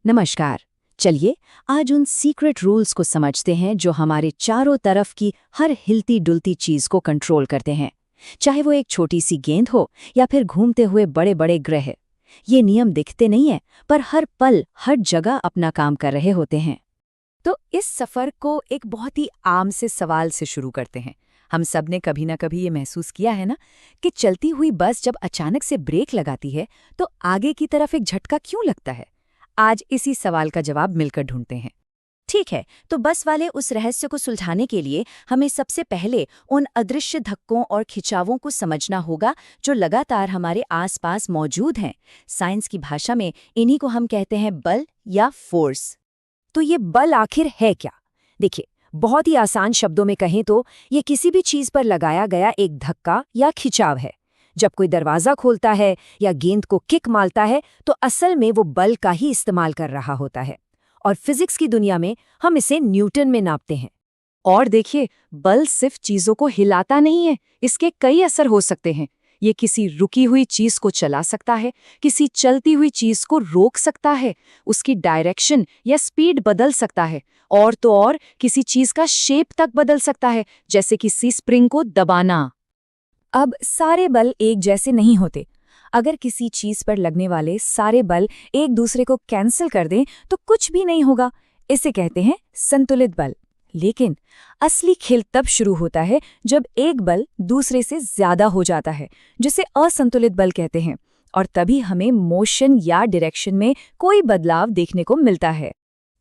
नमस्कार। चलिए आज उन सीक्रेट रूल्स को समझते हैं जो हमारे चारों तरफ की हर हिलती डुलती चीज को कंट्रोल करते हैं। चाहे वो एक छोटी सी गेंद हो या फिर घूमते हुए बड़े बड़े ग्रह। ये नियम दिखते नहीं है, पर हर पल हर जगह अपना काम कर रहे होते हैं। तो इस सफर को एक बहुत ही आम से सवाल से शुरू करते हैं। हम सब ने कभी ना कभी ये महसूस किया है ना कि चलती हुई बस जब अचानक से ब्रेक लगाती है तो आगे की तरफ एक झटका क्यों लगता है। आज इसी सवाल का जवाब मिलकर ढूंढते हैं। ठीक है, तो बस वाले उस रहस्य को सुलझाने के लिए हमें सबसे पहले उन अदृश्य धक्कों और खिंचावों को समझना होगा जो लगातार हमारे आसपास मौजूद हैं। साइंस की भाषा में इन्हीं को हम कहते हैं बल या फोर्स। तो ये बल आखिर है क्या? देखिए, बहुत ही आसान शब्दों में कहें तो ये किसी भी चीज पर लगाया गया एक धक्का या खिंचाव है। जब कोई दरवाजा खोलता है या गेंद को किक मारता है तो असल में वो बल का ही इस्तेमाल कर रहा होता है। और फिजिक्स की दुनिया में हम इसे न्यूटन में नापते हैं। और देखिए, बल सिर्फ चीजों को हिलाता नहीं है, इसके कई असर हो सकते हैं। ये किसी रुकी हुई चीज को चला सकता है, किसी चलती हुई चीज को रोक सकता है, उसकी डायरेक्शन या स्पीड बदल सकता है, और तो और किसी चीज का शेप तक बदल सकता है, जैसे किसी स्प्रिंग को दबाना। अब सारे बल एक जैसे नहीं होते। अगर किसी चीज पर लगने वाले सारे बल एक दूसरे को कैंसिल कर दें तो कुछ भी नहीं होगा। इसे कहते हैं संतुलित बल। लेकिन असली खेल तब शुरू होता है जब एक बल दूसरे से ज्यादा हो जाता है, जिसे असंतुलित बल कहते हैं। और तभी हमें मोशन या डायरेक्शन में कोई बदलाव देखने को मिलता है।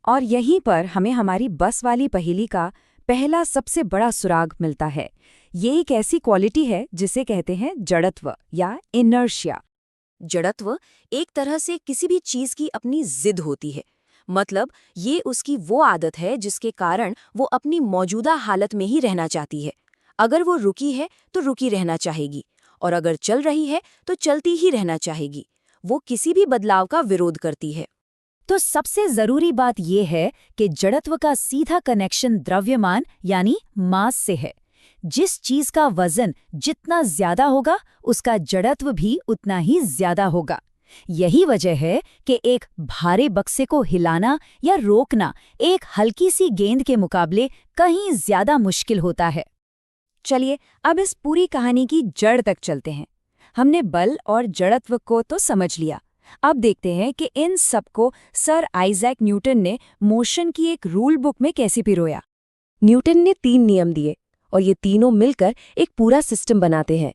और यहीं पर हमें हमारी बस वाली पहेली का पहला सबसे बड़ा सुराग मिलता है। ये एक ऐसी क्वालिटी है जिसे कहते हैं जड़त्व या इनर्शिया। जड़त्व एक तरह से किसी भी चीज की अपनी जिद होती है। मतलब ये उसकी वो आदत है जिसके कारण वो अपनी मौजूदा हालत में ही रहना चाहती है। अगर वो रुकी है तो रुकी रहना चाहेगी, और अगर चल रही है तो चलती ही रहना चाहेगी। वो किसी भी बदलाव का विरोध करती है। तो सबसे जरूरी बात यह है कि जड़त्व का सीधा कनेक्शन द्रव्यमान यानी मास से है। जिस चीज का वजन जितना ज्यादा होगा उसका जड़त्व भी उतना ही ज्यादा होगा। यही वजह है कि एक भारे बक्से को हिलाना या रोकना एक हल्की सी गेंद के मुकाबले कहीं ज्यादा मुश्किल होता है। चलिए अब इस पूरी कहानी की जड़ तक चलते हैं। हमने बल और जड़त्व को तो समझ लिया। अब देखते हैं कि इन सबको सर आइजैक न्यूटन ने मोशन की एक रूल बुक में कैसे पिरोया। न्यूटन ने 3 नियम दिए और ये तीनों मिलकर एक पूरा सिस्टम बनाते हैं।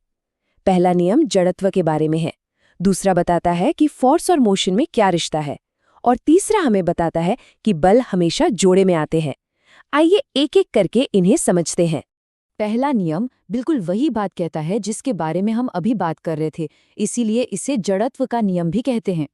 पहला नियम जड़त्व के बारे में है, दूसरा बताता है कि फोर्स और मोशन में क्या रिश्ता है, और तीसरा हमें बताता है कि बल हमेशा जोड़े में आते हैं। आइए एक एक करके इन्हें समझते हैं। पहला नियम बिल्कुल वही बात कहता है जिसके बारे में हम अभी बात कर रहे थे, इसीलिए इसे जड़त्व का नियम भी कहते हैं।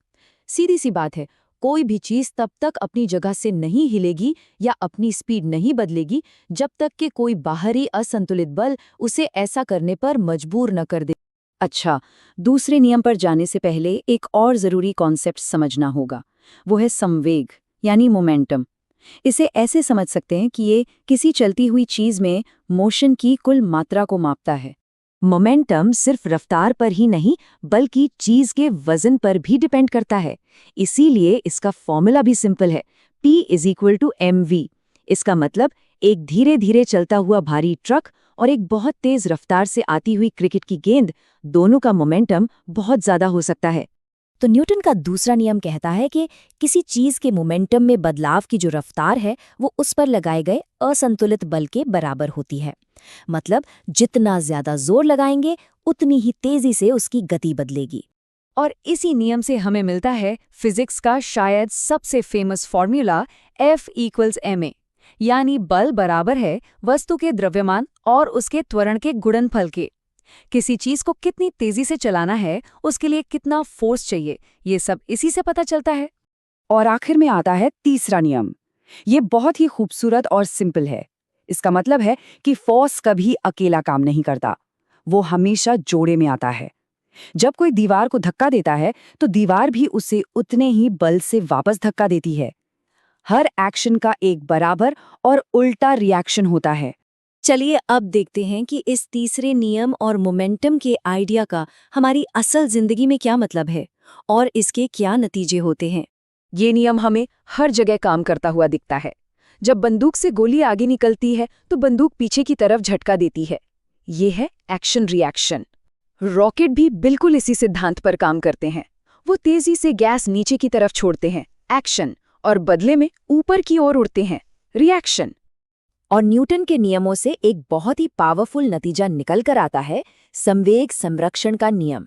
सीधी सी बात है, कोई भी चीज तब तक अपनी जगह से नहीं हिलेगी या अपनी स्पीड नहीं बदलेगी जब तक कि कोई बाहरी असंतुलित बल उसे ऐसा करने पर मजबूर न कर दे। अच्छा, दूसरे नियम पर जाने से पहले एक और जरूरी कॉन्सेप्ट समझना होगा। वो है संवेग यानी मोमेंटम। इसे ऐसे समझ सकते हैं कि ये किसी चलती हुई चीज में मोशन की कुल मात्रा को मापता है। मोमेंटम सिर्फ रफ्तार पर ही नहीं बल्कि चीज के वजन पर भी डिपेंड करता है। इसीलिए इसका फॉर्मूला भी सिंपल है, P=mv। इसका मतलब एक धीरे धीरे चलता हुआ भारी ट्रक और एक बहुत तेज रफ्तार से आती हुई क्रिकेट की गेंद, दोनों का मोमेंटम बहुत ज्यादा हो सकता है। तो न्यूटन का दूसरा नियम कहता है कि किसी चीज के मोमेंटम में बदलाव की जो रफ्तार है वो उस पर लगाए गए असंतुलित बल के बराबर होती है। मतलब जितना ज्यादा जोर लगाएंगे उतनी ही तेजी से उसकी गति बदलेगी। और इसी नियम से हमें मिलता है फिजिक्स का शायद सबसे फेमस फॉर्मूला F=ma, यानी बल बराबर है वस्तु के द्रव्यमान और उसके त्वरण के गुणनफल के। किसी चीज को कितनी तेजी से चलाना है, उसके लिए कितना फोर्स चाहिए, ये सब इसी से पता चलता है। और आखिर में आता है तीसरा नियम। ये बहुत ही खूबसूरत और सिंपल है। इसका मतलब है कि फोर्स कभी अकेला काम नहीं करता, वो हमेशा जोड़े में आता है। जब कोई दीवार को धक्का देता है तो दीवार भी उसे उतने ही बल से वापस धक्का देती है। हर एक्शन का एक बराबर और उल्टा रिएक्शन होता है। चलिए अब देखते हैं कि इस तीसरे नियम और मोमेंटम के आइडिया का हमारी असल जिंदगी में क्या मतलब है और इसके क्या नतीजे होते हैं। ये नियम हमें हर जगह काम करता हुआ दिखता है। जब बंदूक से गोली आगे निकलती है तो बंदूक पीछे की तरफ झटका देती है। ये है एक्शन रिएक्शन। रॉकेट भी बिल्कुल इसी सिद्धांत पर काम करते हैं। वो तेजी से गैस नीचे की तरफ छोड़ते हैं, एक्शन, और बदले में ऊपर की ओर उड़ते हैं, रिएक्शन। और न्यूटन के नियमों से एक बहुत ही पावरफुल नतीजा निकल कर आता है, संवेग संरक्षण का नियम।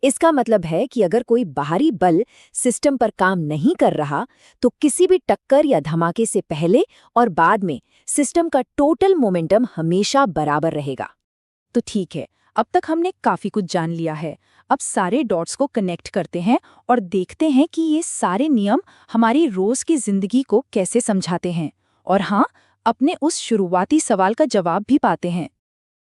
इसका मतलब है कि अगर कोई बाहरी बल सिस्टम पर काम नहीं कर रहा तो किसी भी टक्कर या धमाके से पहले और बाद में सिस्टम का टोटल मोमेंटम हमेशा बराबर रहेगा। तो ठीक है, अब तक हमने काफी कुछ जान लिया है। अब सारे डॉट्स को कनेक्ट करते हैं और देखते हैं कि ये सारे नियम हमारी रोज की जिंदगी को कैसे समझाते हैं। और हाँ, अपने उस शुरुआती सवाल का जवाब भी पाते हैं।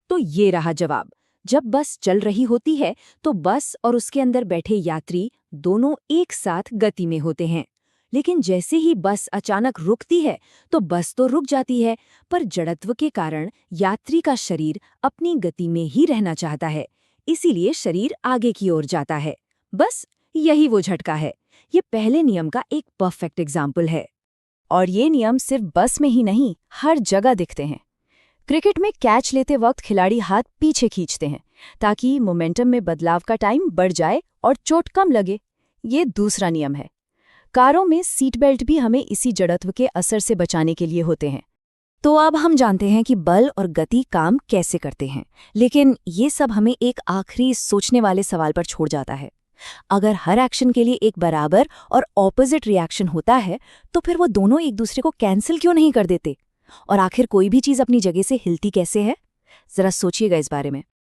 तो ये रहा जवाब। जब बस चल रही होती है तो बस और उसके अंदर बैठे यात्री दोनों एक साथ गति में होते हैं। लेकिन जैसे ही बस अचानक रुकती है तो बस तो रुक जाती है, पर जड़त्व के कारण यात्री का शरीर अपनी गति में ही रहना चाहता है, इसीलिए शरीर आगे की ओर जाता है। बस यही वो झटका है। ये पहले नियम का एक परफेक्ट एग्जाम्पल है। और ये नियम सिर्फ बस में ही नहीं, हर जगह दिखते हैं। क्रिकेट में कैच लेते वक्त खिलाड़ी हाथ पीछे खींचते हैं ताकि मोमेंटम में बदलाव का टाइम बढ़ जाए और चोट कम लगे। ये दूसरा नियम है। कारों में सीट बेल्ट भी हमें इसी जड़त्व के असर से बचाने के लिए होते हैं। तो अब हम जानते हैं कि बल और गति काम कैसे करते हैं, लेकिन ये सब हमें एक आखिरी सोचने वाले सवाल पर छोड़ जाता है। अगर हर एक्शन के लिए एक बराबर और ऑपोजिट रिएक्शन होता है तो फिर वो दोनों एक दूसरे को कैंसिल क्यों नहीं कर देते? और आखिर कोई भी चीज़ अपनी जगह से हिलती कैसे है? जरा सोचिएगा इस बारे में।